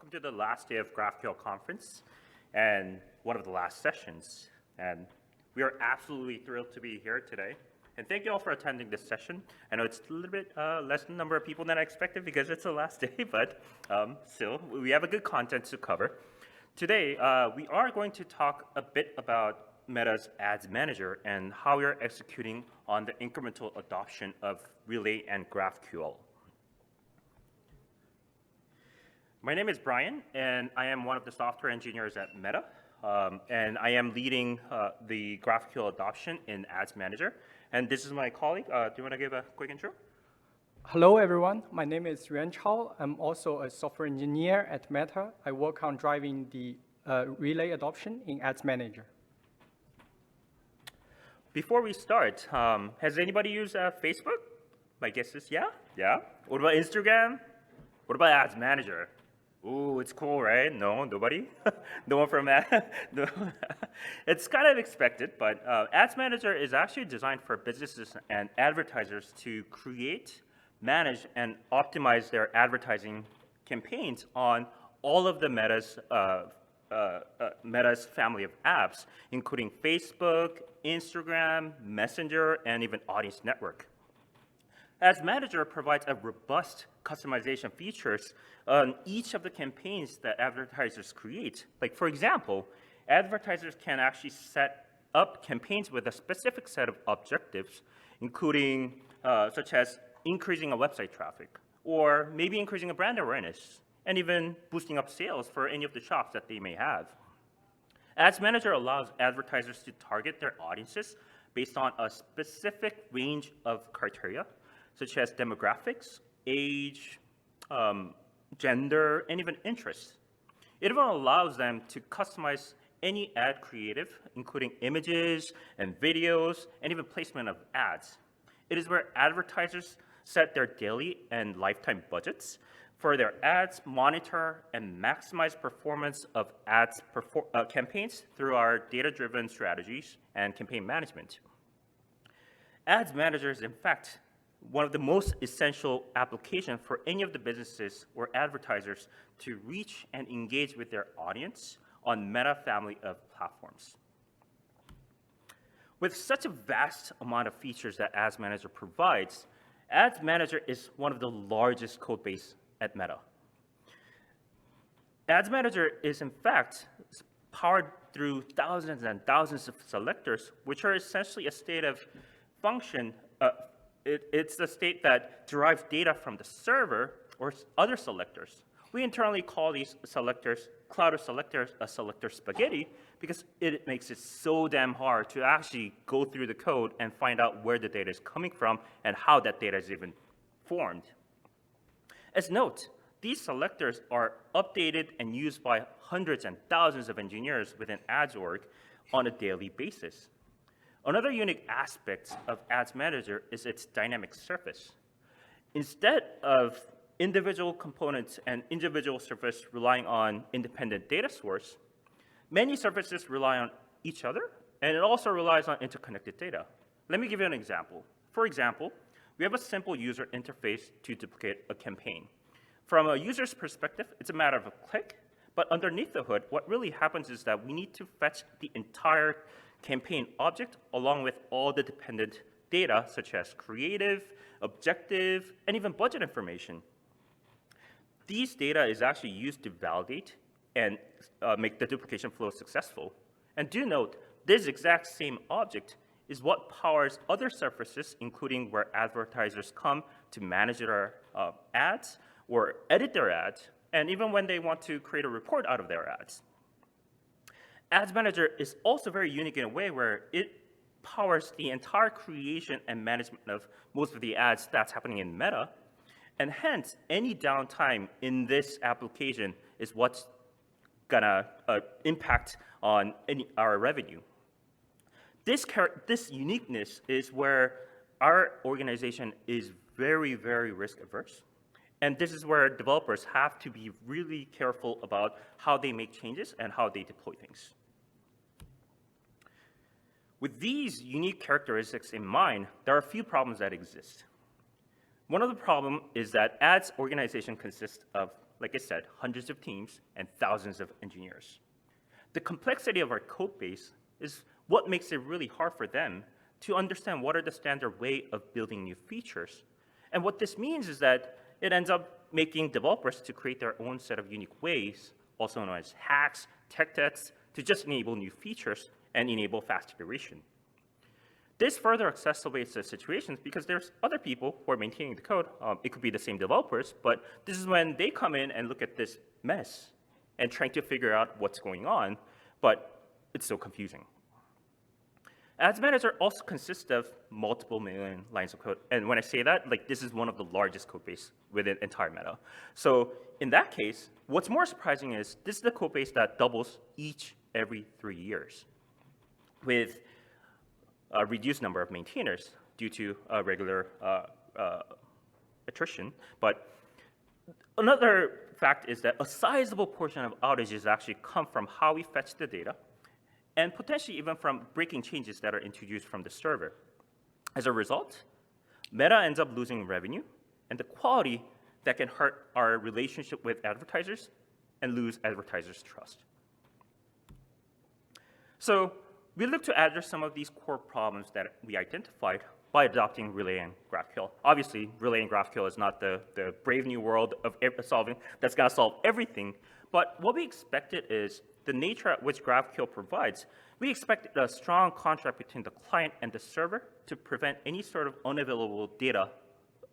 Welcome to the last day of GraphQL conference and one of the last sessions. And we are absolutely thrilled to be here today. And thank you all for attending this session. I know it's a little bit less number of people than I expected because it's the last day, but still, we have a good content to cover. Today, we are going to talk a bit about Meta's Ads Manager and how we are executing on the incremental adoption of Relay and GraphQL. My name is Bryan, and I am one of the software engineers at Meta, and I am leading the GraphQL adoption in Ads Manager. And this is my colleague. Do you want to give a quick intro? Hello, everyone. My name is Yuanchao. I'm also a software engineer at Meta. I work on driving the Relay adoption in Ads Manager. Before we start, has anybody used Facebook? My guess is yeah. Yeah. What about Instagram? What about Ads Manager? Ooh, it's cool, right? No, nobody? No one from Ad? No. It's kind of expected, but Ads Manager is actually designed for businesses and advertisers to create, manage, and optimize their advertising campaigns on all of the Meta's family of apps, including Facebook, Instagram, Messenger, and even Audience Network. Ads Manager provides a robust customization features on each of the campaigns that advertisers create. Like, for example, advertisers can actually set up campaigns with a specific set of objectives, including such as increasing a website traffic, or maybe increasing a brand awareness, and even boosting up sales for any of the shops that they may have. Ads Manager allows advertisers to target their audiences based on a specific range of criteria, such as demographics, age, gender, and even interests. It even allows them to customize any ad creative, including images and videos, and even placement of ads. It is where advertisers set their daily and lifetime budgets for their ads, monitor, and maximize performance of ads campaigns through our data-driven strategies and campaign management. Ads Manager is, in fact, one of the most essential applications for any of the businesses or advertisers to reach and engage with their audience on Meta family of platforms. With such a vast amount of features that Ads Manager provides, Ads Manager is one of the largest code base at Meta. Ads Manager is, in fact, powered through thousands and thousands of selectors, which are essentially a state of function. It's the state that derives data from the server or other selectors. We internally call these selectors, cloud of selectors, a selector spaghetti, because it makes it so damn hard to actually go through the code and find out where the data is coming from and how that data is even formed. As note, these selectors are updated and used by hundreds and thousands of engineers within Ads org on a daily basis. Another unique aspect of Ads Manager is its dynamic surface. Instead of individual components and individual surface relying on independent data source, many surfaces rely on each other, and it also relies on interconnected data. Let me give you an example. For example, we have a simple user interface to duplicate a campaign. From a user's perspective, it's a matter of a click, but underneath the hood, what really happens is that we need to fetch the entire campaign object along with all the dependent data, such as creative, objective, and even budget information. These data is actually used to validate and make the duplication flow successful. And do note, this exact same object is what powers other surfaces, including where advertisers come to manage their ads or edit their ads, and even when they want to create a report out of their ads. Ads Manager is also very unique in a way where it powers the entire creation and management of most of the ads that's happening in Meta, and hence any downtime in this application is what's gonna impact on our revenue. This uniqueness is where our organization is very, very risk averse. And this is where developers have to be really careful about how they make changes and how they deploy things. With these unique characteristics in mind, there are a few problems that exist. One of the problems is that ads organization consists of like I said, hundreds of teams and thousands of engineers. The complexity of our code base is what makes it really hard for them to understand what are the standard way of building new features. And what this means is that it ends up making developers to create their own set of unique ways, also known as hacks, tech debts, to just enable new features and enable fast iteration. This further exacerbates the situations because there's other people who are maintaining the code. It could be the same developers, but this is when they come in and look at this mess and trying to figure out what's going on, but it's so confusing. Ads Manager also consists of multiple million lines of code. And when I say that, like, this is one of the largest code base within entire Meta. So in that case, what's more surprising is this is the code base that doubles every 3 years with a reduced number of maintainers due to regular attrition. But another fact is that a sizable portion of outages actually come from how we fetch the data, and potentially even from breaking changes that are introduced from the server. As a result, Meta ends up losing revenue and the quality that can hurt our relationship with advertisers and lose advertisers' trust. So we look to address some of these core problems that we identified by adopting Relay and GraphQL. Obviously, Relay and GraphQL is not the brave new world of solving that's going to solve everything. But what we expected is the nature at which GraphQL provides. We expected a strong contract between the client and the server to prevent any sort of unavailable data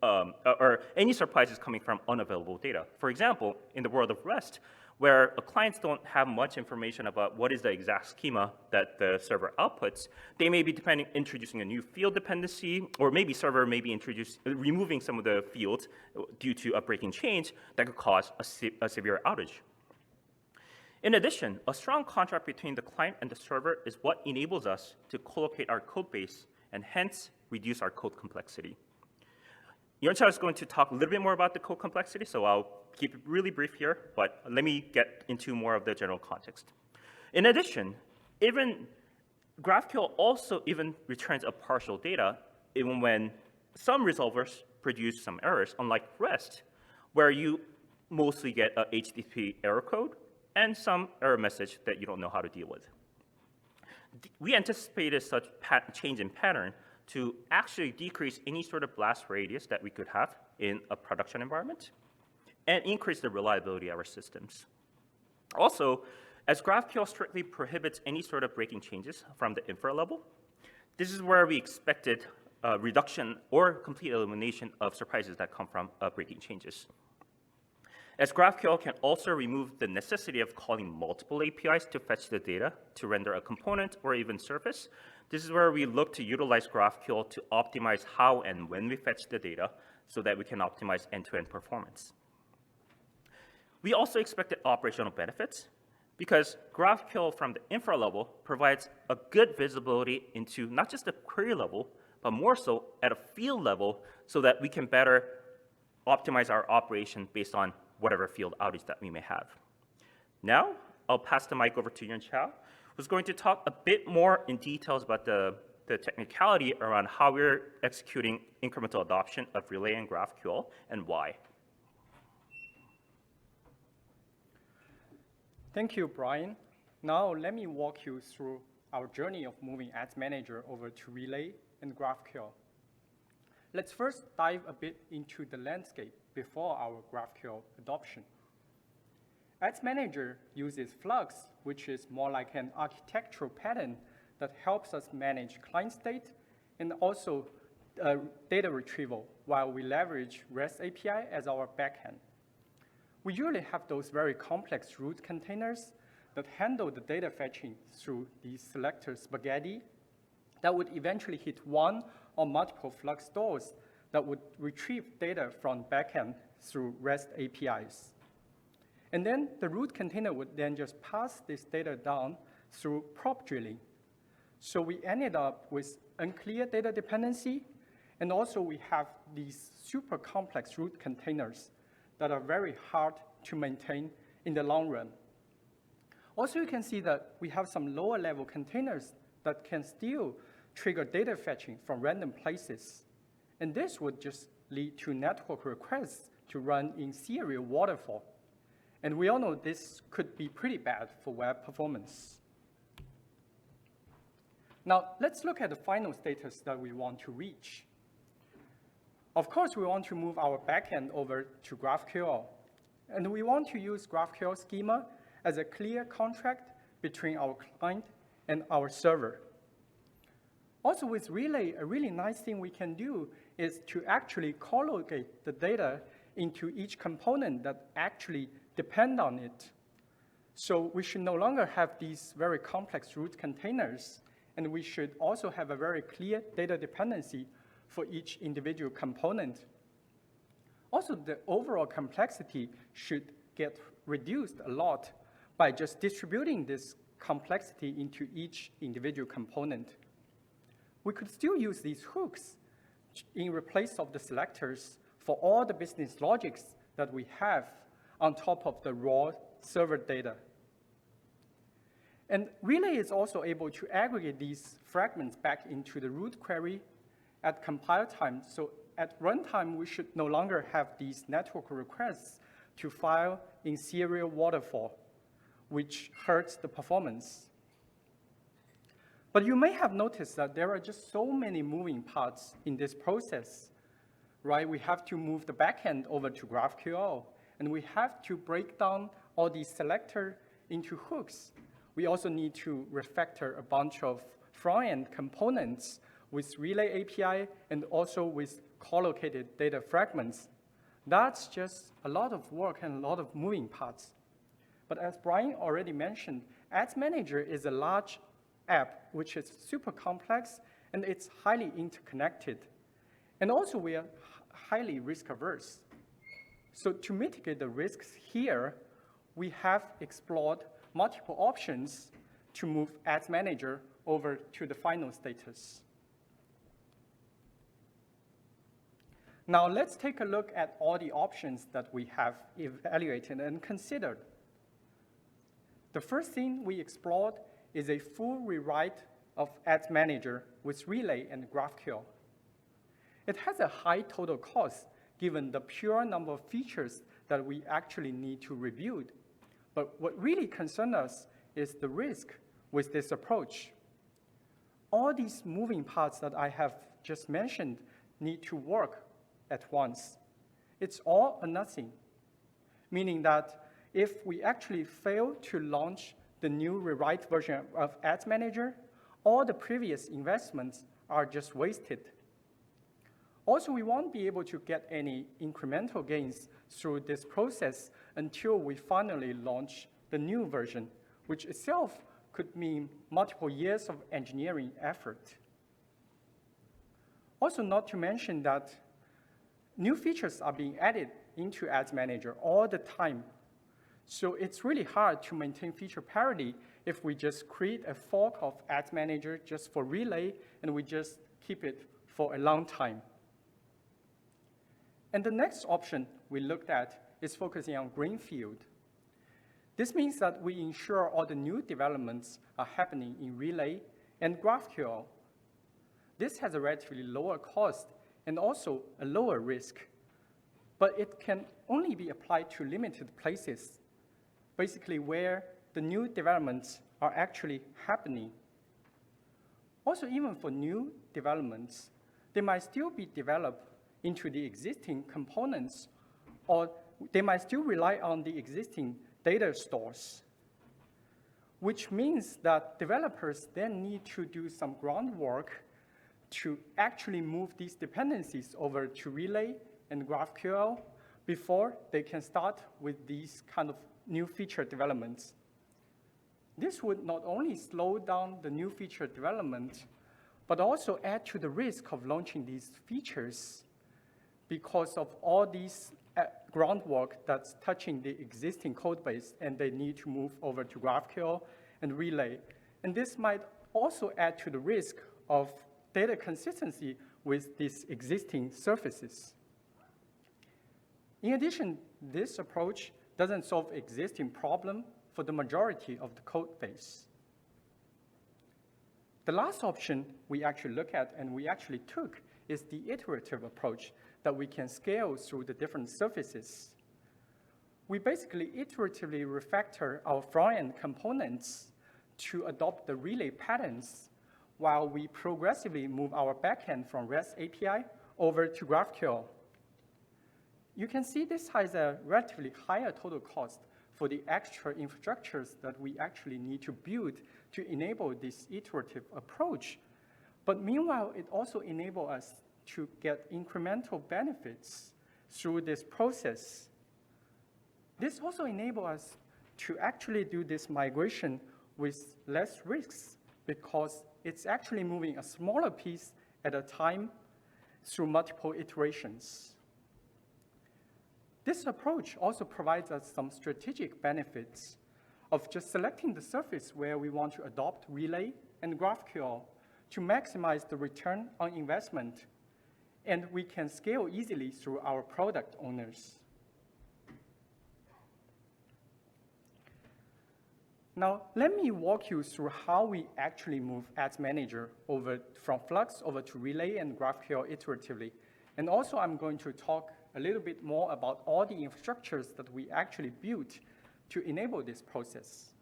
or any surprises coming from unavailable data. For example, in the world of REST, where clients don't have much information about what is the exact schema that the server outputs, they may be introducing a new field dependency, or maybe server may be removing some of the fields due to a breaking change that could cause a severe outage. In addition, a strong contract between the client and the server is what enables us to collocate our code base and hence reduce our code complexity. Yuanchao is going to talk a little bit more about the code complexity, so I'll keep it really brief here, but let me get into more of the general context. In addition, even GraphQL also even returns a partial data even when some resolvers produce some errors, unlike REST, where you mostly get a HTTP error code and some error message that you don't know how to deal with. We anticipated such change in pattern to actually decrease any sort of blast radius that we could have in a production environment and increase the reliability of our systems. Also, as GraphQL strictly prohibits any sort of breaking changes from the infra level, this is where we expected a reduction or complete elimination of surprises that come from breaking changes. As GraphQL can also remove the necessity of calling multiple APIs to fetch the data to render a component or even surface, this is where we look to utilize GraphQL to optimize how and when we fetch the data so that we can optimize end-to-end performance. We also expected operational benefits because GraphQL from the infra level provides a good visibility into not just the query level, but more so at a field level so that we can better optimize our operation based on whatever field outage that we may have. Now, I'll pass the mic over to Yuanchao, who's going to talk a bit more in details about the technicality around how we're executing incremental adoption of Relay and GraphQL and why. Thank you, Brian. Now let me walk you through our journey of moving Ads Manager over to Relay and GraphQL. Let's first dive a bit into the landscape before our GraphQL adoption. Ads Manager uses Flux, which is more like an architectural pattern that helps us manage client state and also data retrieval while we leverage REST API as our backend. We usually have those very complex root containers that handle the data fetching through the selector spaghetti that would eventually hit one or multiple Flux stores that would retrieve data from backend through REST APIs. And then the root container would then just pass this data down through prop drilling. So we ended up with unclear data dependency, and also we have these super complex root containers that are very hard to maintain in the long run. Also, you can see that we have some lower level containers that can still trigger data fetching from random places. And this would just lead to network requests to run in serial waterfall. And we all know this could be pretty bad for web performance. Now, let's look at the final status that we want to reach. Of course, we want to move our backend over to GraphQL. And we want to use GraphQL schema as a clear contract between our client and our server. Also, with Relay, a really nice thing we can do is to actually collocate the data into each component that actually depend on it. So we should no longer have these very complex root containers, and we should also have a very clear data dependency for each individual component. Also, the overall complexity should get reduced a lot by just distributing this complexity into each individual component. We could still use these hooks in place of the selectors for all the business logics that we have on top of the raw server data. And Relay is also able to aggregate these fragments back into the root query at compile time. So at runtime, we should no longer have these network requests to file in serial waterfall, which hurts the performance. But you may have noticed that there are just so many moving parts in this process, right? We have to move the backend over to GraphQL, and we have to break down all these selectors into hooks. We also need to refactor a bunch of front-end components with Relay API and also with collocated data fragments. That's just a lot of work and a lot of moving parts. But as Bryan already mentioned, Ads Manager is a large app which is super complex and it's highly interconnected. And also we are highly risk averse. So to mitigate the risks here, we have explored multiple options to move Ads Manager over to the final status. Now let's take a look at all the options that we have evaluated and considered. The first thing we explored is a full rewrite of Ads Manager with Relay and GraphQL. It has a high total cost given the pure number of features that we actually need to rebuild. But what really concerns us is the risk with this approach. All these moving parts that I have just mentioned need to work at once. It's all or nothing, meaning that if we actually fail to launch the new rewrite version of Ads Manager, all the previous investments are just wasted. Also, we won't be able to get any incremental gains through this process until we finally launch the new version, which itself could mean multiple years of engineering effort. Also, not to mention that new features are being added into Ads Manager all the time. So it's really hard to maintain feature parity if we just create a fork of Ads Manager just for Relay and we just keep it for a long time. And the next option we looked at is focusing on greenfield. This means that we ensure all the new developments are happening in Relay and GraphQL. This has a relatively lower cost and also a lower risk, but it can only be applied to limited places, basically where the new developments are actually happening. Also, even for new developments, they might still be developed into the existing components, or they might still rely on the existing data stores, which means that developers then need to do some groundwork to actually move these dependencies over to Relay and GraphQL before they can start with these kind of new feature developments. This would not only slow down the new feature development, but also add to the risk of launching these features because of all these groundwork that's touching the existing code base, and they need to move over to GraphQL and Relay. And this might also add to the risk of data consistency with these existing surfaces. In addition, this approach doesn't solve existing problem for the majority of the code base. The last option we actually look at and we actually took is the iterative approach that we can scale through the different surfaces. we basically iteratively refactor our front-end components to adopt the relay patterns while we progressively move our backend from REST API over to GraphQL. You can see this has a relatively higher total cost for the extra infrastructures that we actually need to build to enable this iterative approach. But meanwhile, it also enables us to get incremental benefits through this process. This also enables us to actually do this migration with less risks because it's actually moving a smaller piece at a time through multiple iterations. This approach also provides us some strategic benefits of just selecting the surface where we want to adopt Relay and GraphQL to maximize the return on investment, and we can scale easily through our product owners. Now, let me walk you through how we actually move Ads Manager from Flux over to Relay and GraphQL iteratively. And also, I'm going to talk a little bit more about all the infrastructures that we actually built to enable this process.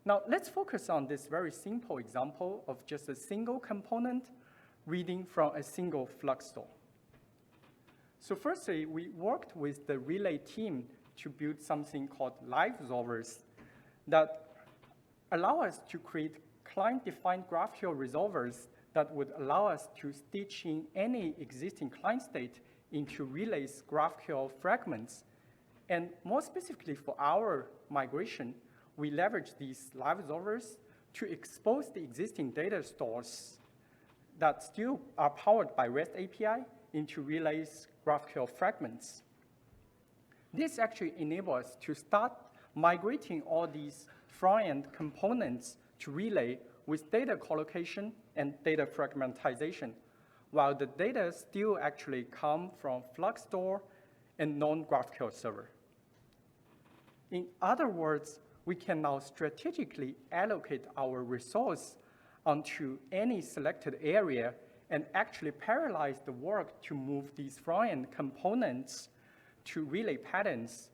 Now, let's focus on this very simple example of just a single component reading from a single Flux store. So firstly, we worked with the Relay team to build something called live resolvers that allow us to create client-defined GraphQL resolvers that would allow us to stitch in any existing client state into Relay's GraphQL fragments. And more specifically for our migration, we leverage these live resolvers to expose the existing data stores that still are powered by REST API into Relay's GraphQL fragments. This actually enables us to start migrating all these front-end components to Relay with data collocation and data fragmentization, while the data still actually come from Flux store and non-GraphQL server. In other words, we can now strategically allocate our resource onto any selected area and actually parallelize the work to move these front-end components to Relay patterns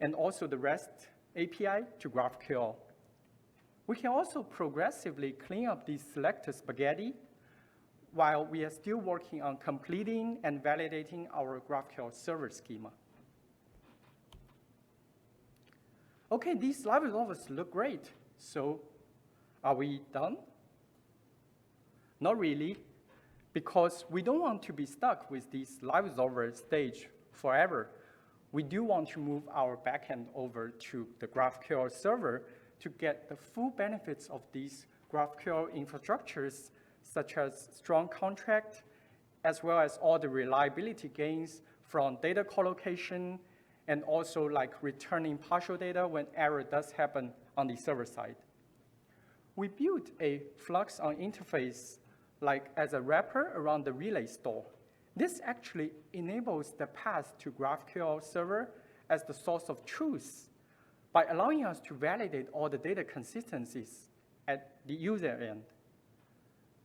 and also the REST API to GraphQL. We can also progressively clean up these selected spaghetti while we are still working on completing and validating our GraphQL server schema. Okay, these live resolvers look great. So are we done? Not really, because we don't want to be stuck with this live resolver stage forever. We do want to move our backend over to the GraphQL server to get the full benefits of these GraphQL infrastructures, such as strong contract, as well as all the reliability gains from data collocation, and also like returning partial data when error does happen on the server side. We built a Flux on interface like as a wrapper around the Relay store. This actually enables the path to GraphQL server as the source of truth by allowing us to validate all the data consistencies at the user end.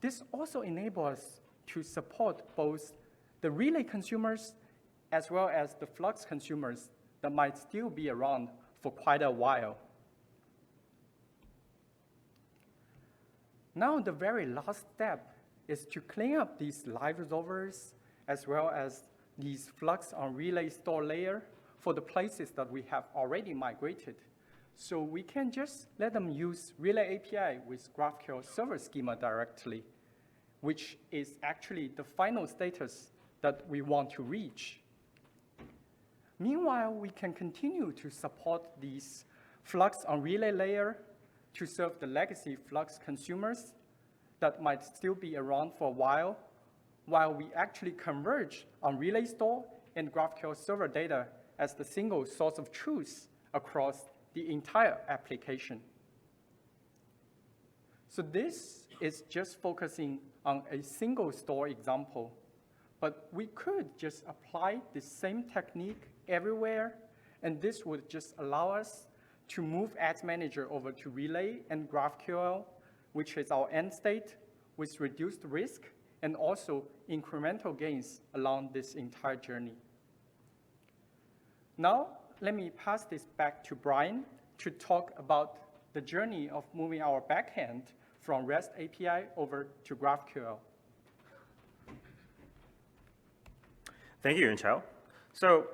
This also enables us to support both the Relay consumers as well as the Flux consumers that might still be around for quite a while. Now, the very last step is to clean up these live resolvers as well as these Flux on Relay store layer for the places that we have already migrated. So we can just let them use Relay API with GraphQL server schema directly, which is actually the final status that we want to reach. Meanwhile, we can continue to support these Flux on Relay layer to serve the legacy Flux consumers that might still be around for a while we actually converge on Relay store and GraphQL server data as the single source of truth across the entire application. So this is just focusing on a single store example, but we could just apply the same technique everywhere, and this would just allow us to move Ads Manager over to Relay and GraphQL, which is our end state, with reduced risk and also incremental gains along this entire journey. Now, let me pass this back to Bryan to talk about the journey of moving our backend from REST API over to GraphQL. Thank you, Yuanchao. So,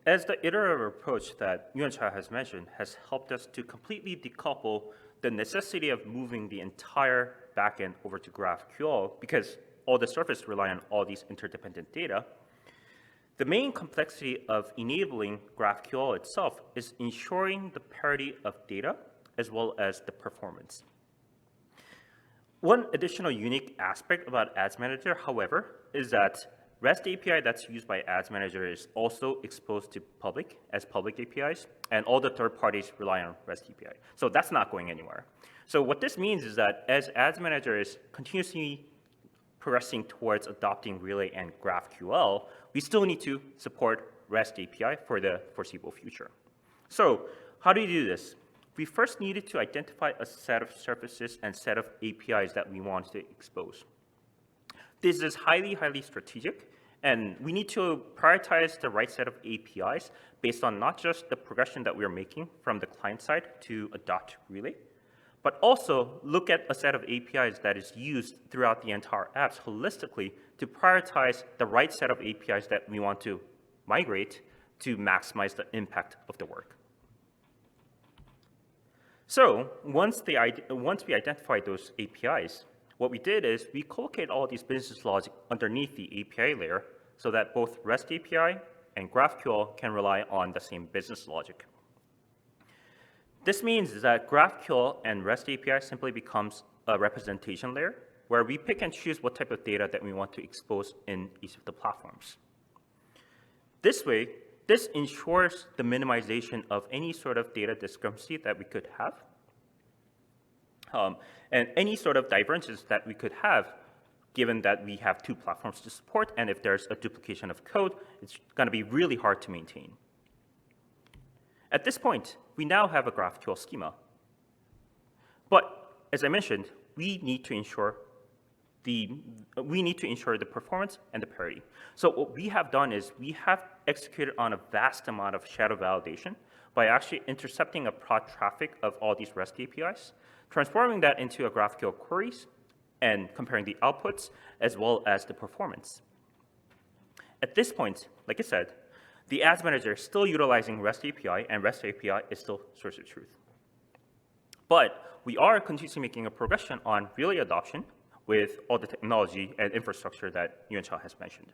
as the iterative approach that Yuanchao has mentioned has helped us to completely decouple the necessity of moving the entire backend over to GraphQL because all the surface rely on all these interdependent data, the main complexity of enabling GraphQL itself is ensuring the parity of data as well as the performance. One additional unique aspect about Ads Manager, however, is that REST API that's used by Ads Manager is also exposed to public APIs, and all the third parties rely on REST API. So that's not going anywhere. So what this means is that as Ads Manager is continuously progressing towards adopting Relay and GraphQL, we still need to support REST API for the foreseeable future. So how do you do this? We first needed to identify a set of services and set of APIs that we want to expose. This is highly, highly strategic, and we need to prioritize the right set of APIs based on not just the progression that we're making from the client side to adopt Relay, but also look at a set of APIs that is used throughout the entire apps holistically to prioritize the right set of APIs that we want to migrate to maximize the impact of the work. So once we identified those APIs, what we did is we collocate all these business logic underneath the API layer so that both REST API and GraphQL can rely on the same business logic. This means that GraphQL and REST API simply becomes a representation layer where we pick and choose what type of data that we want to expose in each of the platforms. This way, this ensures the minimization of any sort of data discrepancy that we could have, and any sort of divergences that we could have, given that we have two platforms to support, and if there's a duplication of code, it's going to be really hard to maintain. At this point, we now have a GraphQL schema. But as I mentioned, we need to ensure the performance and the parity. So what we have done is we have executed on a vast amount of shadow validation by actually intercepting a prod traffic of all these REST APIs, transforming that into a GraphQL queries, and comparing the outputs as well as the performance. At this point, like I said, the Ads Manager is still utilizing REST API, and REST API is still source of truth. But we are continuously making a progression on Relay adoption with all the technology and infrastructure that Yuanchao has mentioned.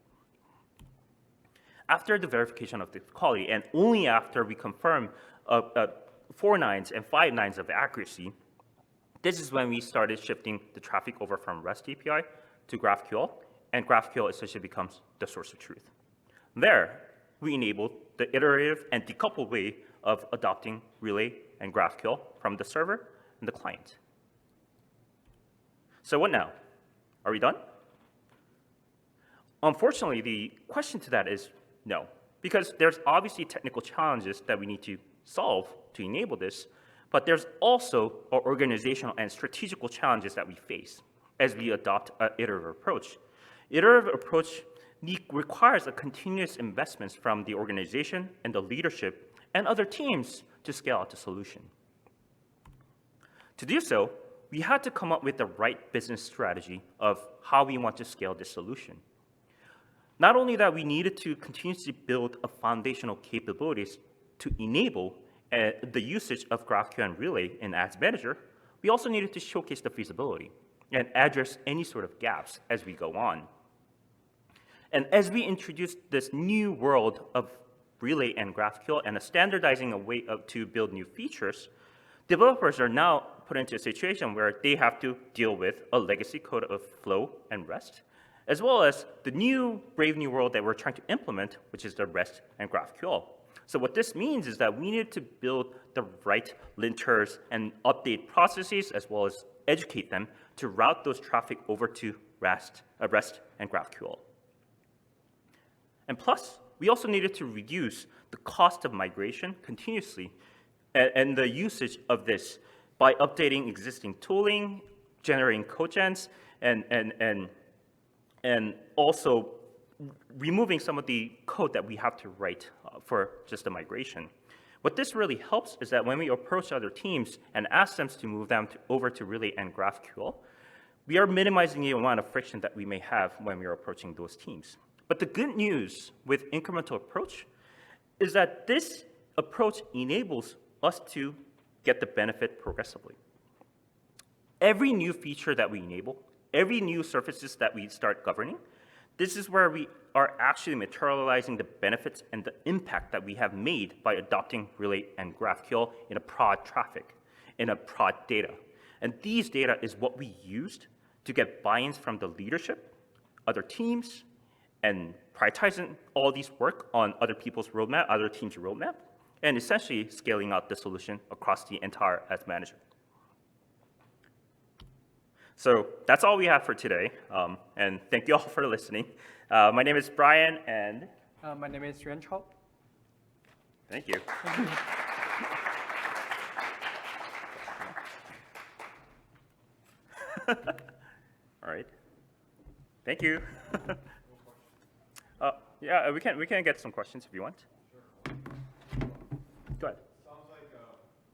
After the verification of the quality, and only after we confirm 4 nines and 5 nines of accuracy, this is when we started shifting the traffic over from REST API to GraphQL, and GraphQL essentially becomes the source of truth. There, we enabled the iterative and decoupled way of adopting Relay and GraphQL from the server and the client. So what now? Are we done? Unfortunately, the question to that is no, because there's obviously technical challenges that we need to solve to enable this, but there's also organizational and strategical challenges that we face as we adopt an iterative approach. Iterative approach requires a continuous investments from the organization and the leadership and other teams to scale out the solution. To do so, we had to come up with the right business strategy of how we want to scale this solution. Not only that, we needed to continuously build a foundational capabilities to enable the usage of GraphQL and Relay in Ads Manager, we also needed to showcase the feasibility and address any sort of gaps as we go on. And as we introduce this new world of Relay and GraphQL and standardizing a way to build new features, developers are now put into a situation where they have to deal with a legacy code of Flow and REST, as well as the brave new world that we're trying to implement, which is the REST and GraphQL. So what this means is that we need to build the right linters and update processes, as well as educate them to route those traffic over to REST and GraphQL. And plus, we also needed to reduce the cost of migration continuously and the usage of this by updating existing tooling, generating codegens, and also removing some of the code that we have to write for just the migration. What this really helps is that when we approach other teams and ask them to move them over to Relay and GraphQL, we are minimizing the amount of friction that we may have when we are approaching those teams. But the good news with incremental approach is that this approach enables us to get the benefit progressively. Every new feature that we enable, every new surfaces that we start governing, this is where we are actually materializing the benefits and the impact that we have made by adopting Relay and GraphQL in a prod traffic, in a prod data. And these data is what we used to get buy-ins from the leadership, other teams, and prioritizing all these work on other people's roadmap, other teams' roadmap, and essentially scaling out the solution across the entire ads manager. So that's all we have for today, and thank you all for listening. My name is Bryan, and my name is Yuanchao. Thank you. All right. Thank you. Yeah, we can get some questions if you want. Sure. Go ahead. Sounds like you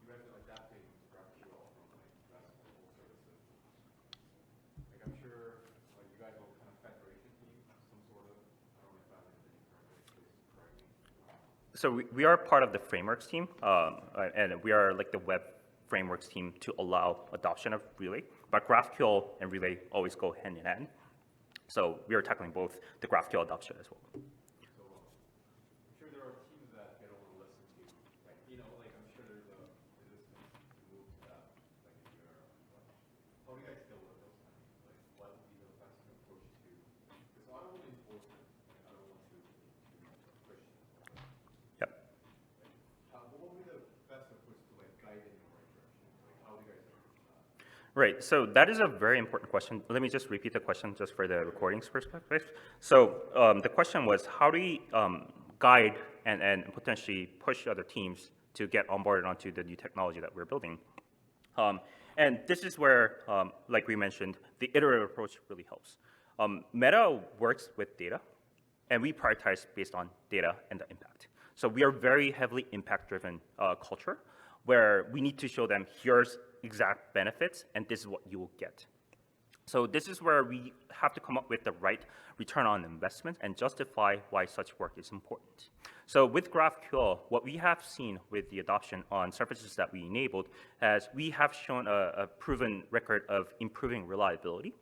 guys are adapting GraphQL from RESTful services. I'm sure you guys will kind of federation team, some sort of. I don't know if I'm correctly. So we are part of the frameworks team, and we are like the web frameworks team to allow adoption of Relay. But GraphQL and Relay always go hand in hand. So we are tackling both the GraphQL adoption as well. So I'm sure there are teams that get overlisted too. Like, I'm sure there's a resistance to move to that. Like, if you're, how do you guys deal with those kind of things? Like, what would be the best approach to? Because I don't want to enforce it. I don't want to push. Yep. What would be the best approach to guide it in the right direction? How do you guys approach that? Right, so that is a very important question. Let me just repeat the question just for the recording's perspective. So the question was, how do we guide and potentially push other teams to get onboarded onto the new technology that we're building? And this is where, like we mentioned, the iterative approach really helps. Meta works with data, and we prioritize based on data and the impact. So we are very heavily impact-driven culture, where we need to show them here's exact benefits, and this is what you will get. So this is where we have to come up with the right return on investment and justify why such work is important. So with GraphQL, what we have seen with the adoption on surfaces that we enabled is we have shown a proven record of improving reliability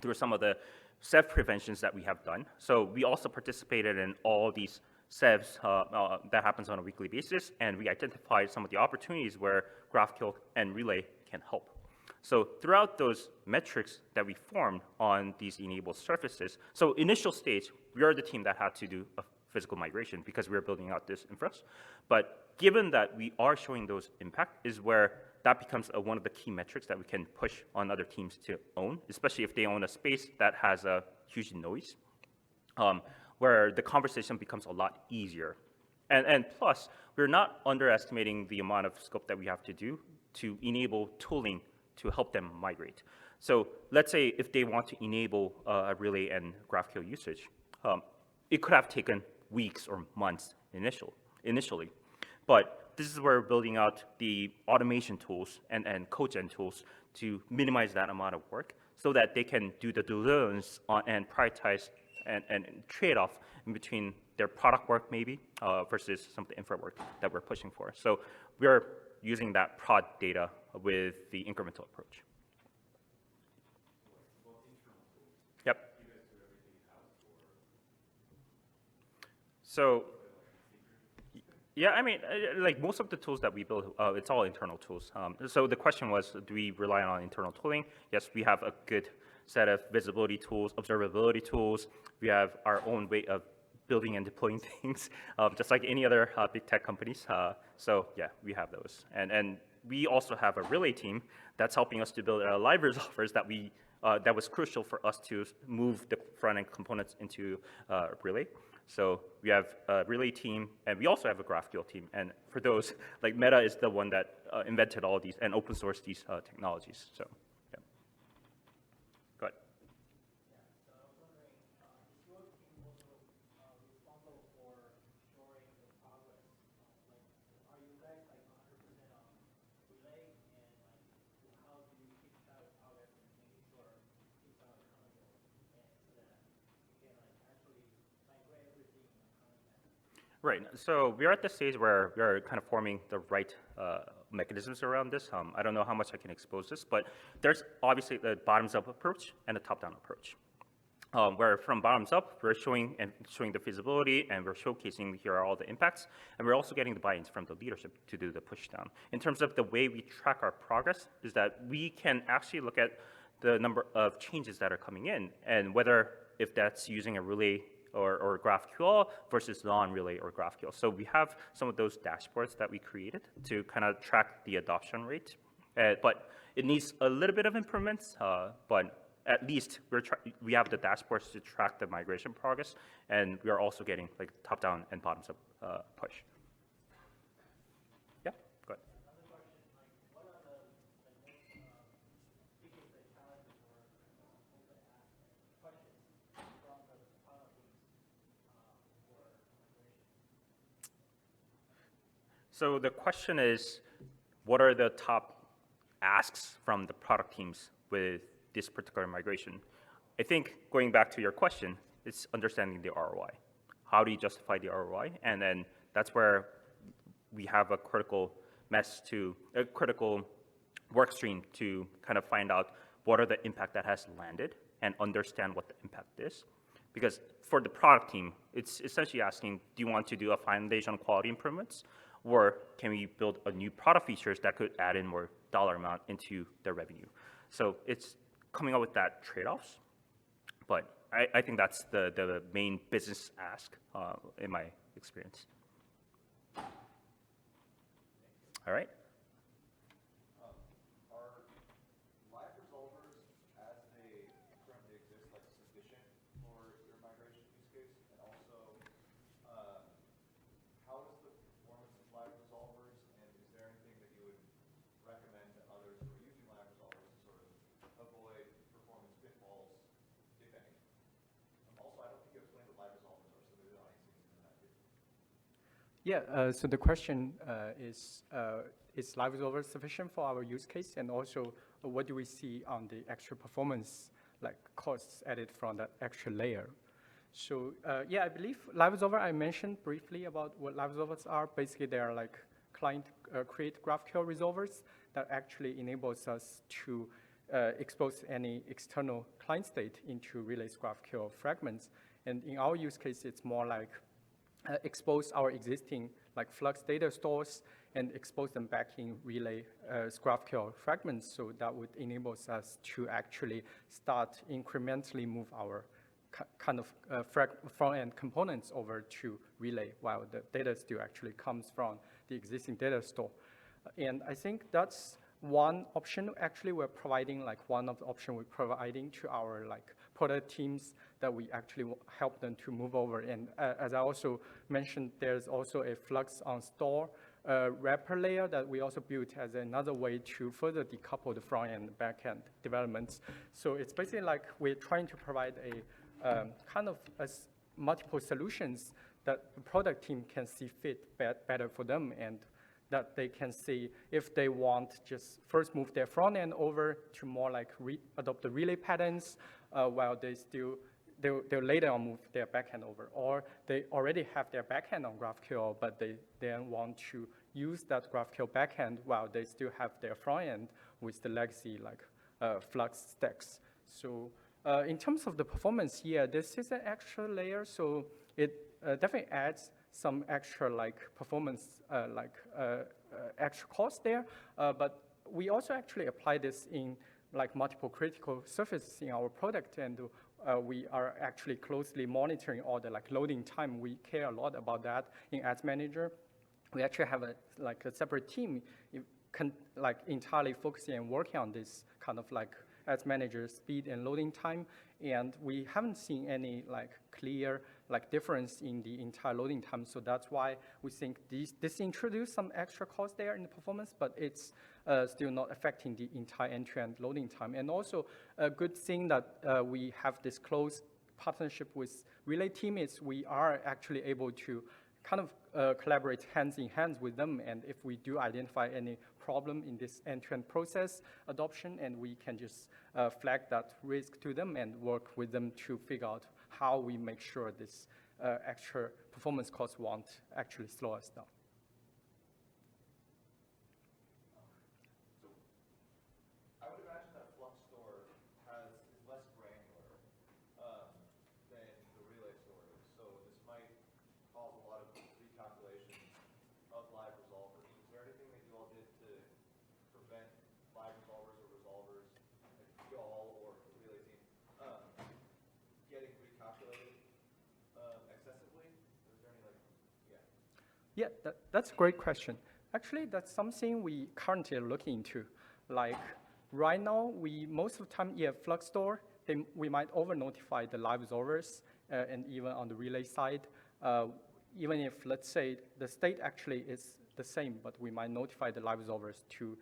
through some of the SEV preventions that we have done. So we also participated in all these SEVs that happens on a weekly basis, and we identified some of the opportunities where GraphQL and Relay can help. So throughout those metrics that we formed on these enabled surfaces, so initial stage, we are the team that had to do a physical migration because we were building out this infra. But given that we are showing those impact is where that becomes one of the key metrics that we can push on other teams to own, especially if they own a space that has a huge noise. Where the conversation becomes a lot easier. And plus, we're not underestimating the amount of scope that we have to do to enable tooling to help them migrate. So let's say if they want to enable a Relay and GraphQL usage, it could have taken weeks or months initially. But this is where we're building out the automation tools and code gen tools to minimize that amount of work so that they can do the due diligence and prioritize and trade-off in between their product work maybe versus some of the infra work that we're pushing for. So we're using that prod data with the incremental approach. Yep. So yeah, I mean, like most of the tools that we build, it's all internal tools. So the question was, do we rely on internal tooling? Yes, we have a good set of visibility tools, observability tools. We have our own way of building and deploying things, just like any other big tech companies. So yeah, we have those. And we also have a Relay team that's helping us to build live resolvers that was crucial for us to move the front-end components into Relay. So we have a Relay team, and we also have a GraphQL team. And for those, like Meta is the one that invented all these and open sourced these technologies. So. Right. So we are at the stage where we are kind of forming the right mechanisms around this. I don't know how much I can expose this, but there's obviously the bottoms-up approach and the top-down approach. Where from bottoms up, we're showing the feasibility, and we're showcasing here are all the impacts, and we're also getting the buy-ins from the leadership to do the push down. In terms of the way we track our progress, is that we can actually look at the number of changes that are coming in, and whether if that's using a relay or GraphQL versus non-relay or GraphQL. So we have some of those dashboards that we created to kind of track the adoption rate, but it needs a little bit of improvements, but at least we have the dashboards to track the migration progress, and we are also getting like top-down and bottoms-up push. Yeah, go ahead. Another question, like, what are the biggest challenges or open questions from the product teams for migration? So the question is, what are the top asks from the product teams with this particular migration? I think going back to your question, it's understanding the ROI. How do you justify the ROI? And then that's where we have a critical work stream to kind of find out what are the impact that has landed and understand what the impact is. Because for the product team, it's essentially asking, do you want to do a foundation quality improvements, or can we build a new product features that could add in more dollar amount into their revenue? So it's coming up with that trade-offs, but I think that's the main business ask in my experience. All right. Are live resolvers, as they currently exist, like sufficient for your migration use case? And also, how is the performance of live resolvers, and is there anything that you would recommend to others who are using live resolvers to sort of avoid performance pitfalls, if any? Also, I don't think you explained what live resolvers are, so maybe the audience needs to know that too. Yeah, so the question is live resolver sufficient for our use case? And also, what do we see on the extra performance, like costs added from that extra layer? So yeah, I believe live resolver, I mentioned briefly about what live resolvers are. Basically, they are like client create GraphQL resolvers that actually enables us to expose any external client state into Relay's GraphQL fragments. And in our use case, it's more like expose our existing like Flux data stores and expose them back in Relay GraphQL fragments. So that would enable us to actually start incrementally move our kind of front-end components over to Relay, while the data still actually comes from the existing data store. And I think that's one option. Actually, we're providing like one of the options we're providing to our like product teams that we actually help them to move over. And as I also mentioned, there's also a Flux on store wrapper layer that we also built as another way to further decouple the front-end and back-end developments. So it's basically like we're trying to provide a kind of multiple solutions that the product team can see fit better for them, and that they can see if they want just first move their front end over to more like adopt the Relay patterns, while they'll later on move their backend over, or they already have their backend on GraphQL, but they then want to use that GraphQL backend while they still have their front end with the legacy like Flux stacks. So in terms of the performance, yeah, this is an extra layer, so it definitely adds some extra like performance, extra cost there, but we also actually apply this in like multiple critical surfaces in our product, and we are actually closely monitoring all the like loading time. We care a lot about that in Ads Manager. We actually have a separate team entirely focusing and working on this kind of like Ads Manager speed and loading time, and we haven't seen any like clear like difference in the entire loading time. So that's why we think this introduced some extra cost there in the performance, but it's still not affecting the entire end-to-end loading time. And also a good thing that we have this close partnership with Relay team is we are actually able to kind of collaborate hands in hands with them, and if we do identify any problem in this end-to-end process adoption, and we can just flag that risk to them and work with them to figure out how we make sure this extra performance costs won't actually slow us down. I would imagine that Flux store is less granular than the relay store is. So this might cause a lot of recalculations of live resolvers. Is there anything that you all did to prevent live resolvers or resolvers, like y'all or the relay team, getting recalculated excessively? Is there any Yeah, that's a great question. Actually, that's something we currently are looking into. Like right now, most of the time, Flux store, we might over-notify the live resolvers, and even on the relay side, even if, let's say, the state actually is the same, but we might notify the live resolvers to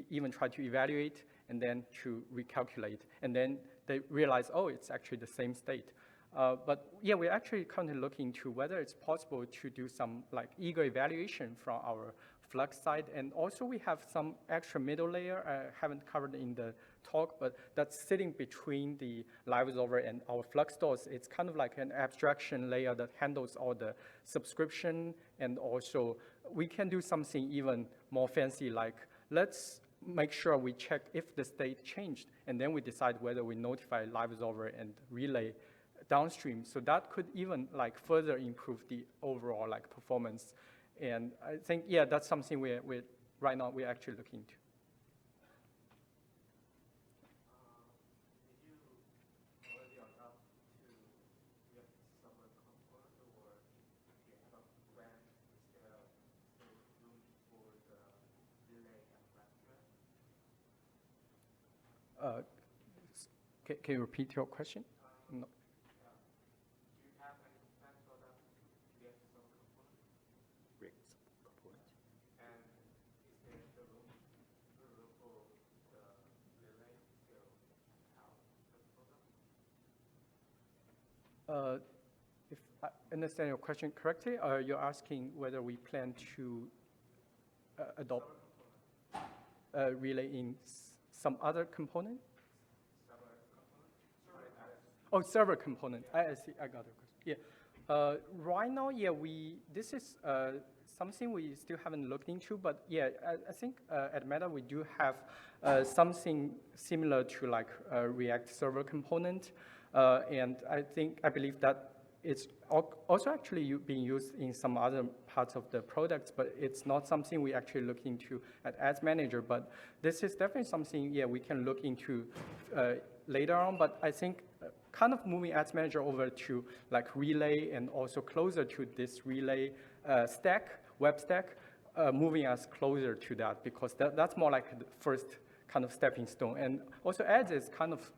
even try to evaluate and then to recalculate. And then they realize, oh, it's actually the same state. But we're actually currently looking into whether it's possible to do some like eager evaluation from our Flux side. And also we have some extra middle layer I haven't covered in the talk, but that's sitting between the live resolver and our Flux stores. It's kind of like an abstraction layer that handles all the subscription, and also we can do something even more fancy, like let's make sure we check if the state changed, and then we decide whether we notify live resolver and relay downstream. So that could even like further improve the overall like performance. And I think, that's something right now we're actually looking into. Did you already adopt to React server component, or do you have a plan instead of still room for the relay and GraphQL? Can you repeat your question? No. Do you have any plans to adopt React server component? And is there still room for the relay still have the product? If I understand your question correctly, you're asking whether we plan to adopt relay in some other component? Oh, server component. I see. I got the question. Right now, this is something we still haven't looked into, but I think at Meta we do have something similar to like a React server component, and I believe that it's also actually being used in some other parts of the products, but it's not something we actually look into at Ads Manager. But this is definitely something we can look into later on. But I think kind of moving Ads Manager over to like relay and also closer to this relay web stack, moving us closer to that, because that's more like the first kind of stepping stone. And also Ads is kind of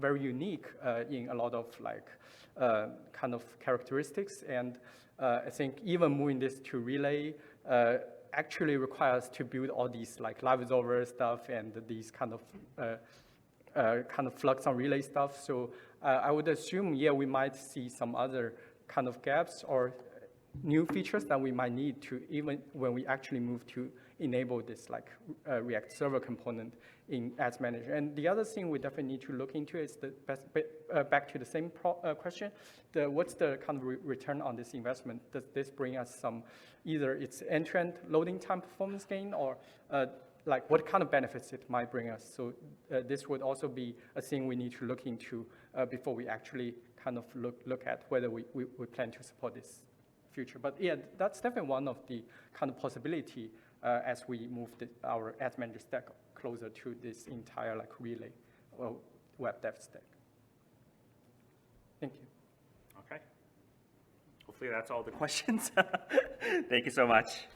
very unique in a lot of like kind of characteristics. And I think even moving this to relay actually requires to build all these like live resolver stuff and these kind of Flux on relay stuff. So I would assume, we might see some other kind of gaps or new features that we might need to, even when we actually move to enable this like React server component in Ads Manager. And the other thing we definitely need to look into is the back to the same question, what's the kind of return on this investment? Does this bring us some, either it's end-to-end loading time performance gain, or like what kind of benefits it might bring us? So this would also be a thing we need to look into before we actually kind of look at whether we plan to support this future. But that's definitely one of the kind of possibility as we move our Ads Manager stack closer to this entire like relay or web dev stack. Thank you. Okay. Hopefully that's all the questions. Thank you so much.